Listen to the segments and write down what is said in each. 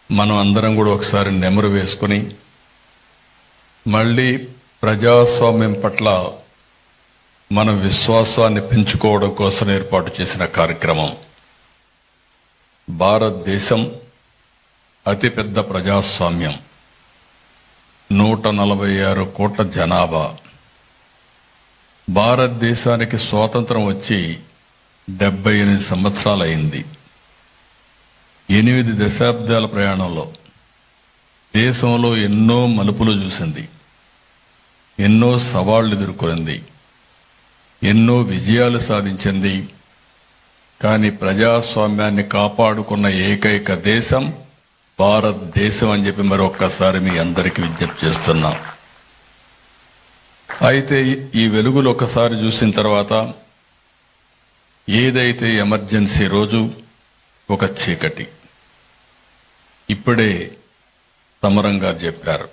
మనం అందరం కూడా ఒకసారి నెమరు వేసుకుని మళ్ళీ ప్రజాస్వామ్యం పట్ల మన విశ్వాసాన్ని పెంచుకోవడం కోసం ఏర్పాటు చేసిన కార్యక్రమం. భారతదేశం అతిపెద్ద ప్రజాస్వామ్యం, 146 కోట్ల జనాభా. భారతదేశానికి స్వాతంత్రం వచ్చి 78 సంవత్సరాలైంది. 8 దశాబ్దాల ప్రయాణంలో దేశంలో ఎన్నో మలుపులు చూసింది, ఎన్నో సవాళ్లు ఎదుర్కొంది, ఎన్నో విజయాలు సాధించింది. కానీ ప్రజాస్వామ్యాన్ని కాపాడుకున్న ఏకైక దేశం భారతదేశం అని చెప్పి మరొక్కసారి మీ అందరికీ విజ్ఞప్తి చేస్తున్నా. అయితే ఈ వెలుగులు ఒకసారి చూసిన తర్వాత ఏదైతే ఎమర్జెన్సీ రోజు ఒక చీకటి. ఇప్పుడే సమరం గారు చెప్పారు.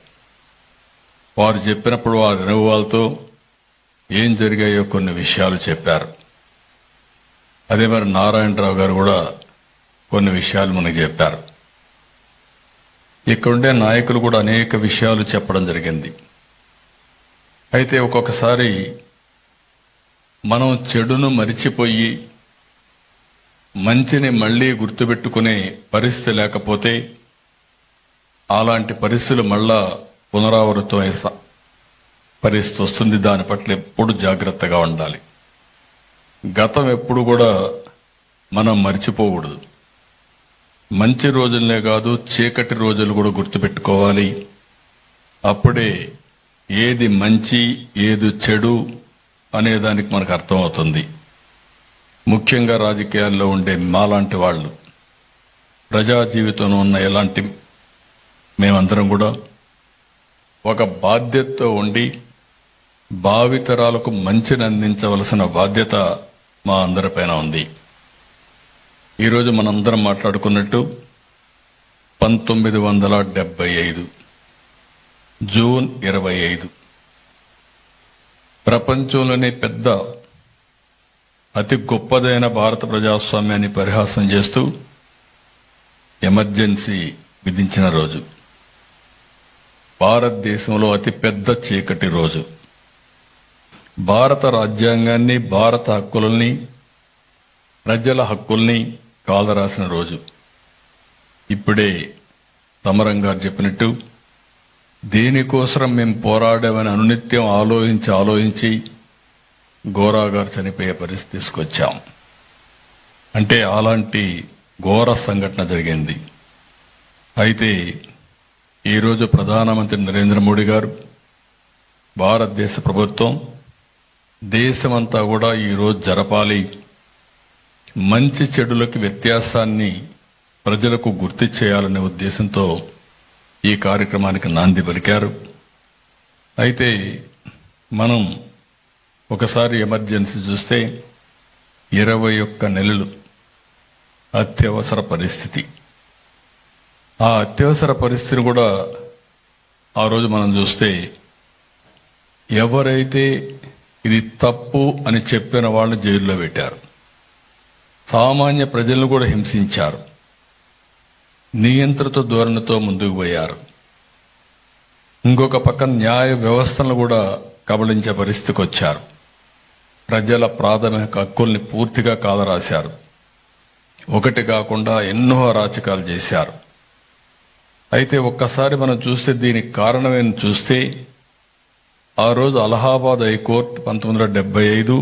వారు చెప్పినప్పుడు వారి అనుభవాలతో ఏం జరిగాయో కొన్ని విషయాలు చెప్పారు. అదే మరి నారాయణరావు గారు కూడా కొన్ని విషయాలు మనకు చెప్పారు. ఇక్కడుండే నాయకులు కూడా అనేక విషయాలు చెప్పడం జరిగింది. అయితే ఒక్కొక్కసారి మనం చెడును మరిచిపోయి మంచిని మళ్లీ గుర్తుపెట్టుకునే పరిస్థితి లేకపోతే అలాంటి పరిస్థితులు మళ్ళా పునరావృతమయ్యే పరిస్థితి వస్తుంది. దాని పట్ల ఎప్పుడు జాగ్రత్తగా ఉండాలి. గతం ఎప్పుడు కూడా మనం మర్చిపోకూడదు. మంచి రోజులనే కాదు, చీకటి రోజులు కూడా గుర్తుపెట్టుకోవాలి. అప్పుడే ఏది మంచి ఏది చెడు అనేదానికి మనకు అర్థమవుతుంది. ముఖ్యంగా రాజకీయాల్లో ఉండే మాలాంటి వాళ్ళు, ప్రజా జీవితంలో ఉన్న ఎలాంటి మేమందరం కూడా ఒక బాధ్యతతో ఉండి భావితరాలకు మంచిని అందించవలసిన బాధ్యత మా అందరిపైన ఉంది. ఈరోజు మనందరం మాట్లాడుకున్నట్టు 1975 జూన్ 25 ప్రపంచంలోనే పెద్ద అతి గొప్పదైన భారత ప్రజాస్వామ్యాన్ని పరిహాసం చేస్తూ ఎమర్జెన్సీ విధించిన రోజు. భారతదేశంలో అతి పెద్ద చీకటి రోజు. భారత రాజ్యాంగాన్ని, భారత హక్కులని, ప్రజల హక్కుల్ని కాలరాసిన రోజు. ఇప్పుడే సమరం గారు చెప్పినట్టు దేనికోసం మేము పోరాడామని అనునిత్యం ఆలోచించి గోరా గారు చనిపోయే పరిస్థితి తీసుకొచ్చాం. అంటే అలాంటి ఘోర సంఘటన జరిగింది. అయితే ఈరోజు ప్రధానమంత్రి నరేంద్ర మోడీ గారు, భారతదేశ ప్రభుత్వం, దేశమంతా కూడా ఈరోజు జరపాలి, మంచి చెడులకి వ్యత్యాసాన్ని ప్రజలకు గుర్తు చేయాలనే ఉద్దేశంతో ఈ కార్యక్రమానికి నాంది పలికారు. అయితే మనం ఒకసారి ఎమర్జెన్సీ చూస్తే 21 నెలలు అత్యవసర పరిస్థితి. ఆ అత్యవసర పరిస్థితిని కూడా ఆ రోజు మనం చూస్తే ఎవరైతే ఇది తప్పు అని చెప్పిన వాళ్ళని జైల్లో పెట్టారు. సామాన్య ప్రజలను కూడా హింసించారు. నియంత్రిత ధోరణితో ముందుకు పోయారు. ఇంకొక పక్కన న్యాయ వ్యవస్థను కూడా కబళించే పరిస్థితికి వచ్చారు. ప్రజల ప్రాథమిక హక్కుల్ని పూర్తిగా కాలరాశారు. ఒకటి కాకుండా ఎన్నో అరాచకాలు చేశారు. అయితే ఒక్కసారి మనం చూస్తే దీనికి కారణమేని చూస్తే ఆ రోజు అలహాబాద్ హైకోర్టు 1975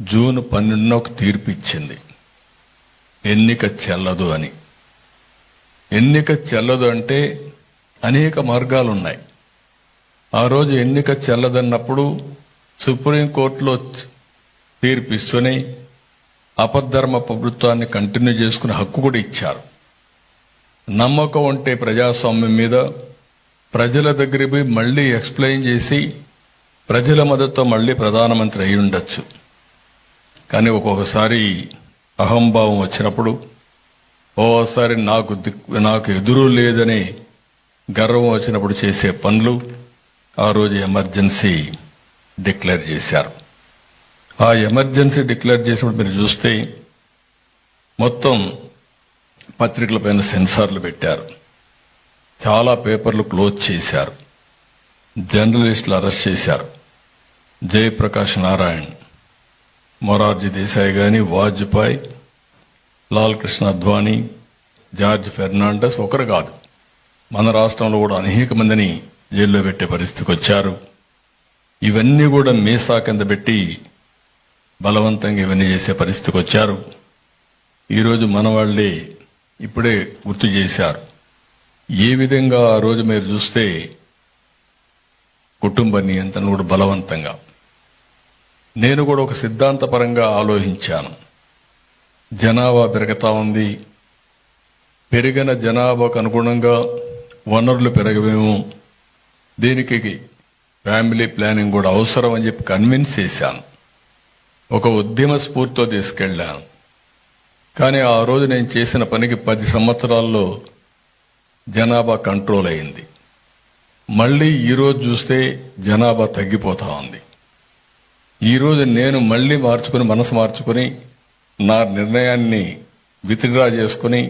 జూన్ 12 ఒక తీర్పు ఇచ్చింది. ఎన్నిక చెల్లదు అని. ఎన్నిక చెల్లదు అంటే అనేక మార్గాలున్నాయి. ఆ రోజు ఎన్నిక చెల్లదన్నప్పుడు సుప్రీంకోర్టులో తీర్పిస్తూనే అపధర్మ ప్రభుత్వాన్ని కంటిన్యూ చేసుకునే హక్కు కూడా ఇచ్చారు. నమ్మకం ఉంటే ప్రజాస్వామ్యం మీద ప్రజల దగ్గరికి పోయి మళ్లీ ఎక్స్ప్లెయిన్ చేసి ప్రజల మద్దతుతో మళ్లీ ప్రధానమంత్రి అయి ఉండొచ్చు. కానీ ఒక్కొక్కసారి అహంభావం వచ్చినప్పుడు, ఓసారి నాకు ఎదురు లేదని గర్వం వచ్చినప్పుడు చేసే పనులు ఆ రోజు ఎమర్జెన్సీ డిక్లేర్ చేశారు. ఆ ఎమర్జెన్సీ డిక్లేర్ చేసినప్పుడు మీరు చూస్తే మొత్తం పత్రికల పైన సెన్సార్లు పెట్టారు. చాలా పేపర్లు క్లోజ్ చేశారు, జర్నలిస్టులు అరెస్ట్ చేశారు. జయప్రకాష్ నారాయణ్, మొరార్జీ దేశాయ్ గాని, వాజ్పేయి, లాల్ కృష్ణ అద్వానీ, జార్జ్ ఫెర్నాండస్ ఒకరు కాదు, మన రాష్ట్రంలో కూడా అనేక మందిని జైల్లో పెట్టే పరిస్థితికి వచ్చారు. ఇవన్నీ కూడా మీసా కింద పెట్టి బలవంతంగా ఇవన్నీ చేసే పరిస్థితికి వచ్చారు. ఈరోజు మన వాళ్లే ఇప్పుడే గుర్తు చేశారు. ఏ విధంగా ఆ రోజు మీరు చూస్తే కుటుంబ నియంత్రణ కూడా బలవంతంగా. నేను కూడా ఒక సిద్ధాంతపరంగా ఆలోచించాను. జనాభా పెరుగుతా ఉంది, పెరిగిన జనాభాకు అనుగుణంగా వనరులు పెరగవేమో, దీనికి ఫ్యామిలీ ప్లానింగ్ కూడా అవసరం అని చెప్పి కన్విన్స్ చేశాను. ఒక ఉద్యమ స్ఫూర్తితో తీసుకెళ్లాను. కానీ ఆ రోజు నేను చేసిన పనికి 10 సంవత్సరాల్లో జనాభా కంట్రోల్ అయింది. మళ్ళీ ఈరోజు చూస్తే జనాభా తగ్గిపోతా ఉంది. ఈరోజు నేను మళ్ళీ మనసు మార్చుకుని నా నిర్ణయాన్ని విత్డ్రా చేసుకుని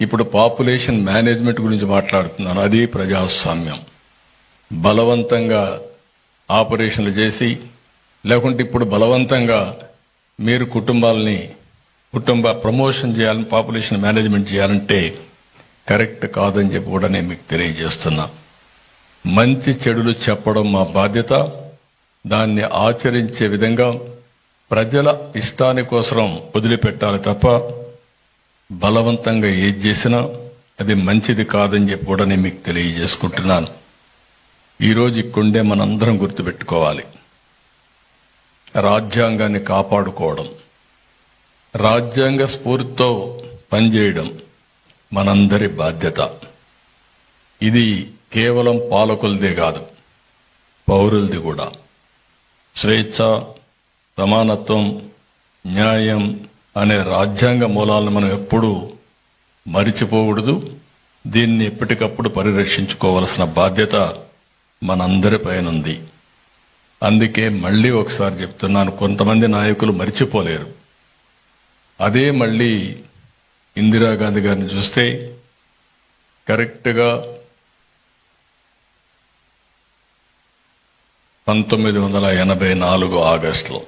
ఇప్పుడు పాపులేషన్ మేనేజ్మెంట్ గురించి మాట్లాడుతున్నాను. అది ప్రజాస్వామ్యం. బలవంతంగా ఆపరేషన్లు చేసి, లేకుంటే ఇప్పుడు బలవంతంగా మీరు కుటుంబ ప్రమోషన్ చేయాలని, పాపులేషన్ మేనేజ్మెంట్ చేయాలంటే కరెక్ట్ కాదని చెప్పి కూడా నేను మీకు తెలియజేస్తున్నా. మంచి చెడులు చెప్పడం మా బాధ్యత. దాన్ని ఆచరించే విధంగా ప్రజల ఇష్టాని కోసం వదిలిపెట్టాలి తప్ప బలవంతంగా ఏది చేసినా అది మంచిది కాదని చెప్పి కూడా నేను మీకు తెలియజేసుకుంటున్నాను. ఈరోజు ఇక్కడే మనందరం గుర్తుపెట్టుకోవాలి, రాజ్యాంగాన్ని కాపాడుకోవడం, రాజ్యాంగ స్ఫూర్తితో పనిచేయడం మనందరి బాధ్యత. ఇది కేవలం పాలకులదే కాదు, పౌరులది కూడా. స్వేచ్ఛ, సమానత్వం, న్యాయం అనే రాజ్యాంగ మూలాలను మనం ఎప్పుడూ మరిచిపోకూడదు. దీన్ని ఎప్పటికప్పుడు పరిరక్షించుకోవాల్సిన బాధ్యత మనందరిపైన ఉంది. అందుకే మళ్ళీ ఒకసారి చెప్తున్నాను, కొంతమంది నాయకులు మరిచిపోలేరు. అదే మళ్ళీ ఇందిరాగాంధీ గారిని చూస్తే కరెక్ట్గా 1984 ఆగస్టులో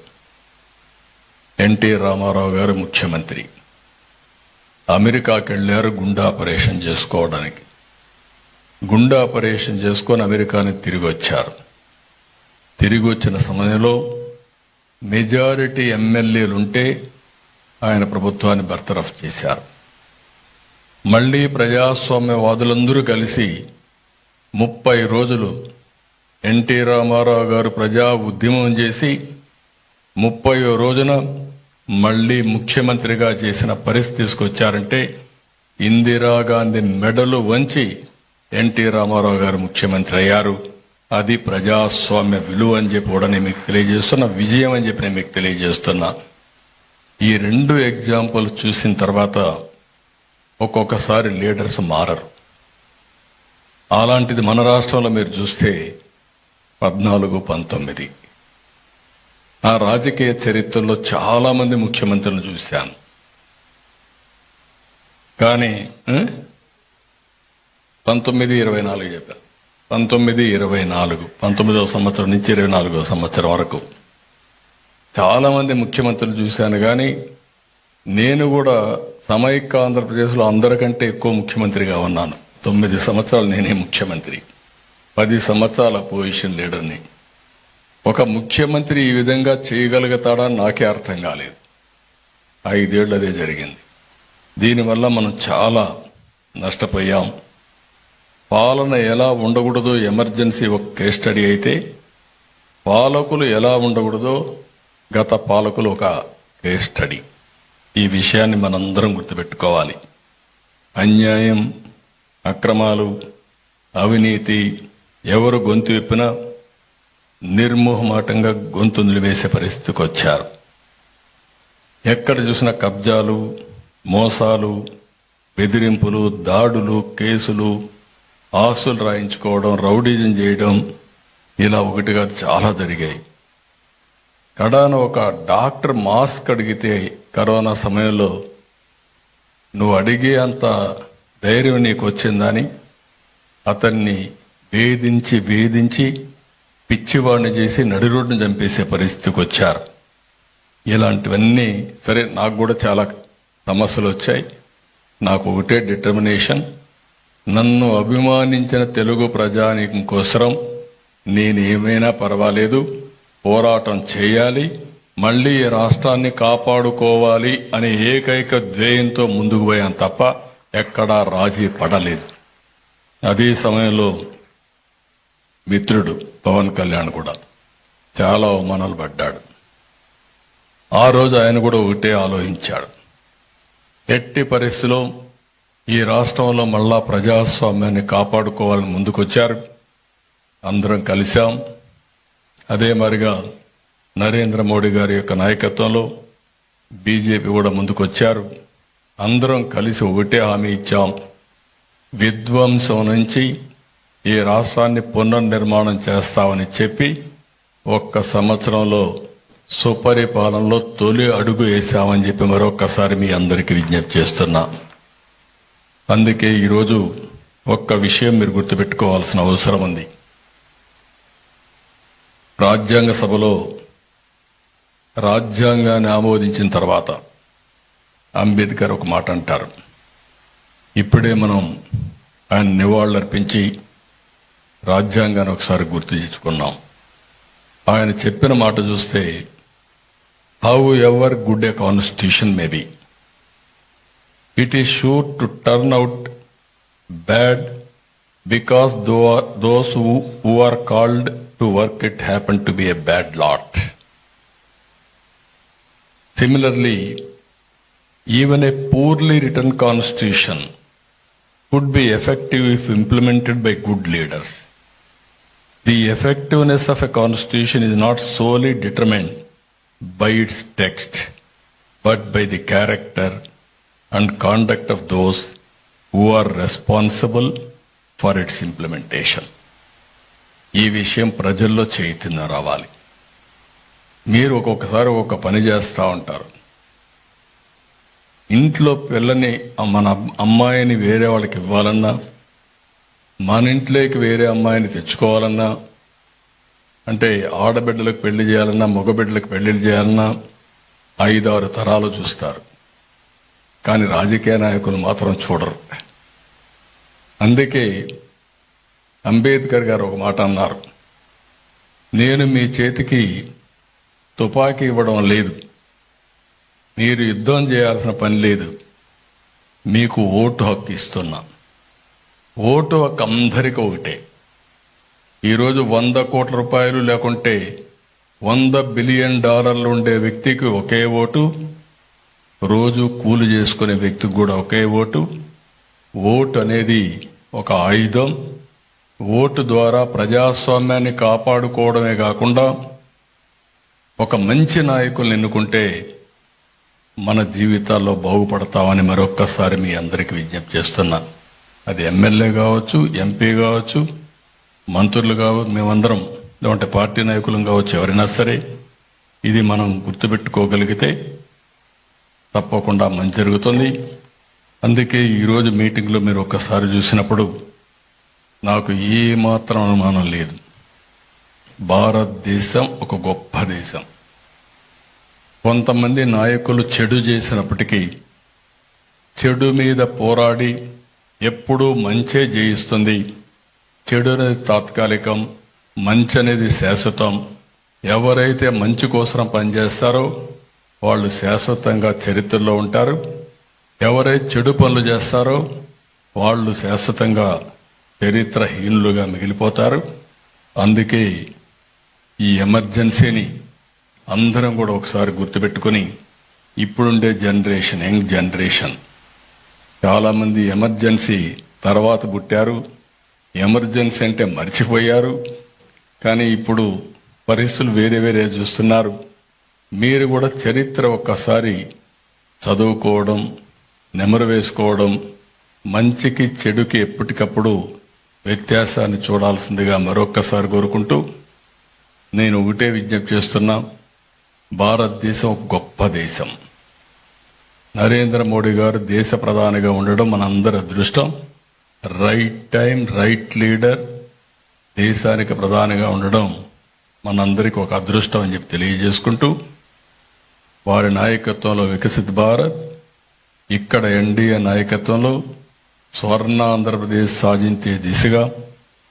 ఎన్టీ రామారావు గారు ముఖ్యమంత్రి అమెరికాకి వెళ్లారు గుండె ఆపరేషన్ చేసుకోవడానికి. గుండె ఆపరేషన్ చేసుకొని అమెరికాని తిరిగి వచ్చారు. తిరిగి వచ్చిన సమయంలో మెజారిటీ ఎమ్మెల్యేలుంటే ఆయన ప్రభుత్వాన్ని బర్తరఫ్ చేశారు. మళ్లీ ప్రజాస్వామ్యవాదులందరూ కలిసి 30 రోజులు ఎన్టీ రామారావు గారు ప్రజా ఉద్యమం చేసి 30వ రోజున మళ్లీ ముఖ్యమంత్రిగా చేసిన పరిస్థితి తీసుకొచ్చారంటే ఇందిరాగాంధీ మెడలు వంచి ఎన్టీ రామారావు గారు ముఖ్యమంత్రి అయ్యారు. అది ప్రజాస్వామ్య విలువ అని చెప్పి కూడా నేను మీకు తెలియజేస్తున్నా, విజయం అని చెప్పి నేను మీకు తెలియజేస్తున్నా. ఈ 2 ఎగ్జాంపుల్ చూసిన తర్వాత ఒక్కొక్కసారి లీడర్స్ మారరు. అలాంటిది మన రాష్ట్రంలో మీరు చూస్తే 14-19 ఆ రాజకీయ చరిత్రలో చాలా మంది ముఖ్యమంత్రులను చూశాను. కానీ 19-24 చెప్పాను. 19-24 సంవత్సరం నుంచి 24వ సంవత్సరం వరకు చాలా మంది ముఖ్యమంత్రులు చూశాను. కానీ నేను కూడా సమైక్య ఆంధ్రప్రదేశ్లో అందరికంటే ఎక్కువ ముఖ్యమంత్రిగా ఉన్నాను. 9 సంవత్సరాలు నేనే ముఖ్యమంత్రి, 10 సంవత్సరాల అపోజిషన్ లీడర్ని. ఒక ముఖ్యమంత్రి ఈ విధంగా చేయగలుగుతాడా నాకే అర్థం కాలేదు. 5 ఏళ్ళు అదే జరిగింది. దీనివల్ల మనం చాలా నష్టపోయాం. పాలన ఎలా ఉండకూడదో ఎమర్జెన్సీ ఒక కేస్ స్టడీ అయితే, పాలకులు ఎలా ఉండకూడదో గత పాలకులు ఒక కేస్ స్టడీ. ఈ విషయాన్ని మనందరం గుర్తుపెట్టుకోవాలి. అన్యాయం, అక్రమాలు, అవినీతి ఎవరు గొంతు విప్పినా నిర్మోహమాటంగా గొంతు నిలివేసే పరిస్థితికి వచ్చారు. ఎక్కడ చూసిన కబ్జాలు, మోసాలు, బెదిరింపులు, దాడులు, కేసులు, ఆస్తులు రాయించుకోవడం, రౌడీజం చేయడం, ఇలా ఒకటిగా చాలా జరిగాయి. కడాన ఒక డాక్టర్ మాస్క్ అడిగితే కరోనా సమయంలో నువ్వు అడిగే అంత ధైర్యం నీకు వచ్చిందని అతన్ని వేధించి పిచ్చివాడిని చేసి నడి రోడ్డును చంపేసే పరిస్థితికి వచ్చారు. ఇలాంటివన్నీ సరే, నాకు కూడా చాలా సమస్యలు వచ్చాయి. నాకు ఒకటే డిటర్మినేషన్, నన్ను అభిమానించిన తెలుగు ప్రజానీకం కోసం నేను ఏమైనా పర్వాలేదు, పోరాటం చేయాలి, మళ్లీ ఈ రాష్ట్రాన్ని కాపాడుకోవాలి అనే ఏకైక ధ్యేయంతో ముందుకు పోయాను తప్ప ఎక్కడా రాజీ పడలేదు. అదే సమయంలో మిత్రుడు పవన్ కళ్యాణ్ కూడా చాలా అవమానాలు పడ్డాడు. ఆ రోజు ఆయన కూడా ఒకటే ఆలోచించాడు, ఎట్టి పరిస్థితిలో ఈ రాష్ట్రంలో మళ్ళా ప్రజాస్వామ్యాన్ని కాపాడుకోవాలని ముందుకొచ్చారు. అందరం కలిశాం. అదే మరిగా నరేంద్ర మోడీ గారి యొక్క నాయకత్వంలో బీజేపీ కూడా ముందుకొచ్చారు. అందరం కలిసి ఒకటే హామీ ఇచ్చాం, విధ్వంసం నుంచి ఈ రాష్ట్రాన్ని పునర్నిర్మాణం చేస్తామని చెప్పి 1 సంవత్సరంలో సుపరిపాలనలో తొలి అడుగు వేశామని చెప్పి మరొక్కసారి మీ అందరికీ విజ్ఞప్తి చేస్తున్నా. అందుకే ఈరోజు ఒక్క విషయం మీరు గుర్తుపెట్టుకోవాల్సిన అవసరం ఉంది. రాజ్యాంగ సభలో రాజ్యాంగాన్ని ఆమోదించిన తర్వాత అంబేద్కర్ ఒక మాట అంటారు. ఇప్పుడే మనం ఆయన నివాళులర్పించి రాజ్యాంగాన్ని ఒకసారి గుర్తు తెచ్చుకున్నాం. ఆయన చెప్పిన మాట చూస్తే, however good a constitution may be, it is sure to turn out bad because those who are called to work it happen to be a bad lot. Similarly, even a poorly written constitution could be effective if implemented by good leaders. The effectiveness of a constitution is not solely determined by its text, but by the character and conduct of those who are responsible for its implementation. ఈ విషయం ప్రజల్లో చైతన్యం రావాలి. మీరు ఒక్కొక్కసారి ఒక పని చేస్తూ ఉంటారు. ఇంట్లో పిల్లని, మన అమ్మాయిని వేరే వాళ్ళకి ఇవ్వాలన్నా, మన ఇంట్లోకి వేరే అమ్మాయిని తెచ్చుకోవాలన్నా, అంటే ఆడబిడ్డలకు పెళ్లి చేయాలన్నా, మగబిడ్డలకు పెళ్లిళ్ళు చేయాలన్నా 5-6 తరాలు చూస్తారు. కానీ రాజకీయ నాయకులు మాత్రం చూడరు. అందుకే అంబేద్కర్ గారు ఒక మాట అన్నారు, నేను మీ చేతికి తుపాకీ ఇవ్వడం లేదు, మీరు యుద్ధం చేయాల్సిన పని లేదు, మీకు ఓటు హక్కు ఇస్తున్నా. ఓటు హక్కు అందరికీ ఒకటే. ఈరోజు 100 కోట్ల రూపాయలు లేకుంటే $100 బిలియన్ ఉండే వ్యక్తికి ఒకే ఓటు, రోజు కూలి చేసుకునే వ్యక్తికి కూడా ఒకే ఓటు. ఓటు అనేది ఒక ఆయుధం. ఓటు ద్వారా ప్రజాస్వామ్యాన్ని కాపాడుకోవడమే కాకుండా ఒక మంచి నాయకుల్ని ఎన్నుకుంటే మన జీవితాల్లో బాగుపడతామని మరొక్కసారి మీ అందరికీ విజ్ఞప్తి చేస్తున్నా. అది ఎమ్మెల్యే కావచ్చు, ఎంపీ కావచ్చు, మంత్రులు కావచ్చు, మేమందరం లేదంటే పార్టీ నాయకులం కావచ్చు, ఎవరైనా సరే ఇది మనం గుర్తుపెట్టుకోగలిగితే తప్పకుండా మంచి జరుగుతుంది. అందుకే ఈరోజు మీటింగ్లో మీరు ఒక్కసారి చూసినప్పుడు నాకు ఏ మాత్రం అనుమానం లేదు, భారతదేశం ఒక గొప్ప దేశం. కొంతమంది నాయకులు చెడు చేసినప్పటికీ చెడు మీద పోరాడి ఎప్పుడూ మంచే జయిస్తుంది. చెడు అనేది తాత్కాలికం, మంచి అనేది శాశ్వతం. ఎవరైతే మంచి కోసం పనిచేస్తారో వాళ్ళు శాశ్వతంగా చరిత్రలో ఉంటారు. ఎవరైతే చెడు పనులు చేస్తారో వాళ్ళు శాశ్వతంగా చరిత్రహీనులుగా మిగిలిపోతారు. అందుకే ఈ ఎమర్జెన్సీని అందరం కూడా ఒకసారి గుర్తుపెట్టుకుని, ఇప్పుడుండే జనరేషన్, యంగ్ జనరేషన్ చాలామంది ఎమర్జెన్సీ తర్వాత పుట్టారు, ఎమర్జెన్సీ అంటే మర్చిపోయారు. కానీ ఇప్పుడు పరిస్థితులు వేరే వేరే చూస్తున్నారు. మీరు కూడా చరిత్ర ఒక్కసారి చదువుకోవడం, నెమరు వేసుకోవడం, మంచికి చెడుకి ఎప్పటికప్పుడు వ్యత్యాసాన్ని చూడాల్సిందిగా మరొక్కసారి కోరుకుంటూ నేను ఒకటే విజ్ఞప్తి చేస్తున్నా, భారతదేశం ఒక గొప్ప దేశం. నరేంద్ర మోడీ గారు దేశ ప్రధానిగా ఉండడం మనందరి అదృష్టం. రైట్ టైం, రైట్ లీడర్ దేశానికి ప్రధానిగా ఉండడం మనందరికీ ఒక అదృష్టం అని చెప్పి తెలియజేసుకుంటూ, వారి నాయకత్వంలో వికసిత్ భారత్, ఇక్కడ ఎన్డీఏ నాయకత్వంలో స్వర్ణ ఆంధ్రప్రదేశ్ సాధించే దిశగా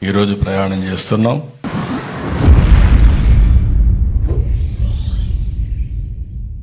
ఈరోజు ప్రయాణం చేస్తున్నాం.